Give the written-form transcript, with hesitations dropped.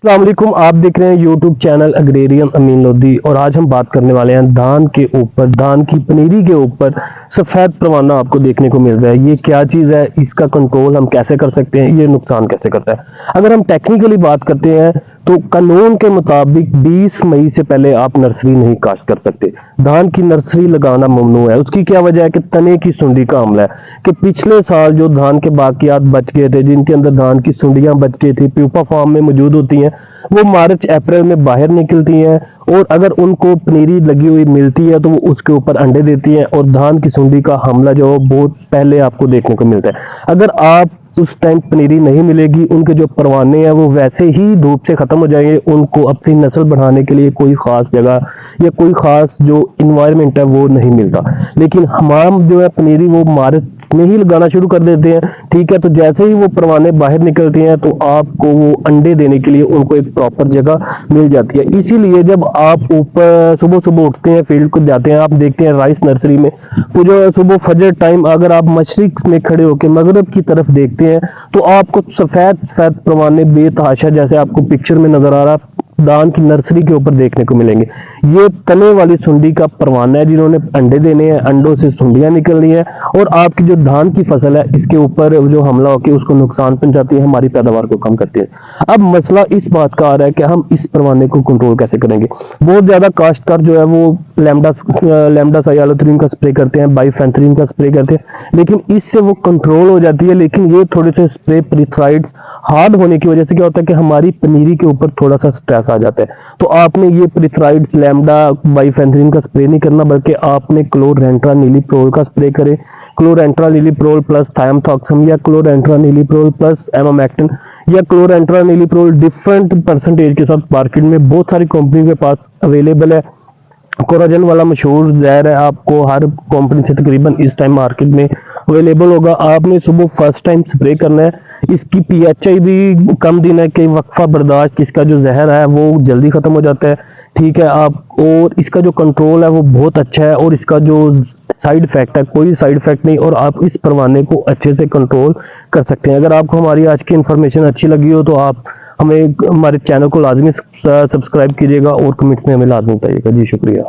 अस्सलाम वालेकुम। आप देख रहे हैं यूट्यूब चैनल अग्रेरियन अमीन लोधी और आज हम बात करने वाले हैं धान के ऊपर, धान की पनीरी के ऊपर सफ़ेद परवाना आपको देखने को मिल रहा है। ये क्या चीज़ है, इसका कंट्रोल हम कैसे कर सकते हैं, ये नुकसान कैसे करता है। अगर हम टेक्निकली बात करते हैं तो कानून के मुताबिक 20 मई से पहले आप नर्सरी नहीं काश्त कर सकते। धान की नर्सरी लगाना ममनू है। उसकी क्या वजह है कि तने की सुंडी का हमला है कि पिछले साल जो धान के बाकियात बच गए थे, जिनके अंदर धान की सुंडियां बच गई थी, प्यूपा फार्म में मौजूद होती हैं, वो मार्च अप्रैल में बाहर निकलती हैं और अगर उनको पनीरी लगी हुई मिलती है तो वो उसके ऊपर अंडे देती हैं और धान की सुंडी का हमला जो बहुत पहले आपको देखने को मिलता है। अगर आप उस टाइम पनीरी नहीं मिलेगी, उनके जो परवाने हैं वो वैसे ही धूप से खत्म हो जाएंगे। उनको अपनी नस्ल बढ़ाने के लिए कोई खास जगह या कोई खास जो इन्वायरमेंट है वो नहीं मिलता। लेकिन हम जो है पनीरी वो मार्च में ही लगाना शुरू कर देते हैं। ठीक है, तो जैसे ही वो परवाने बाहर निकलते हैं तो आपको वो अंडे देने के लिए उनको एक प्रॉपर जगह मिल जाती है। इसीलिए जब आप ऊपर सुबह सुबह उठते हैं, फील्ड को जाते हैं, आप देखते हैं राइस नर्सरी में वो जो सुबह फजर टाइम अगर आप मशरिक में खड़े होकर मगरब की तरफ देखते हैं तो आपको सफेद सफेद परवाने बेतहाशा जैसे आपको पिक्चर में नजर आ रहा धान की नर्सरी के ऊपर देखने को मिलेंगे। ये तने वाली सुंडी का परवाना है जिन्होंने अंडे देने हैं, अंडों से सुंडियां निकलनी है और आपकी जो धान की फसल है इसके ऊपर जो हमला होकर उसको नुकसान पहुंचाती है, हमारी पैदावार को कम करती है। अब मसला इस बात का आ रहा है कि हम इस परवाने को कंट्रोल कैसे करेंगे। बहुत ज्यादा काश्तकार जो है वो लैम्डा साइलोथ्रीन का स्प्रे करते हैं, बाइफेंथ्रीन का स्प्रे करते हैं, लेकिन इससे वो कंट्रोल हो जाती है। लेकिन ये थोड़े से स्प्रे पिरिथ्राइड्स हार्ड होने की वजह से क्या होता है कि हमारी पनीरी के ऊपर थोड़ा सा स्ट्रेस आ जाता है। तो आपने ये पिरिथ्राइड्स लैम्डा बाइफेंथ्रीन का स्प्रे नहीं करना, बल्कि आपने क्लोरेंट्रानिलीप्रोल का स्प्रे करें। क्लोरेंट्रानिलीप्रोल प्लस थायोमेथॉक्सम या क्लोरेंट्रानिलीप्रोल प्लस एमामेक्टिन या क्लोरेंट्रानिलीप्रोल डिफरेंट परसेंटेज के साथ मार्केट में बहुत सारी कंपनी के पास अवेलेबल है। कोराजन वाला मशहूर जहर है, आपको हर कंपनी से तकरीबन इस टाइम मार्केट में अवेलेबल होगा। आपने सुबह फर्स्ट टाइम स्प्रे करना है। इसकी पीएचआई भी कम देना है कि वक्फा बर्दाश्त इसका जो जहर है वो जल्दी खत्म हो जाता है। ठीक है, आप और इसका जो कंट्रोल है वो बहुत अच्छा है और इसका जो साइड इफेक्ट है कोई साइड इफेक्ट नहीं और आप इस परवाने को अच्छे से कंट्रोल कर सकते हैं। अगर आपको हमारी आज की इन्फॉर्मेशन अच्छी लगी हो तो आप हमें हमारे चैनल को लाजमी सब्सक्राइब कीजिएगा और कमेंट्स में हमें लाजमी बताइएगा। जी शुक्रिया।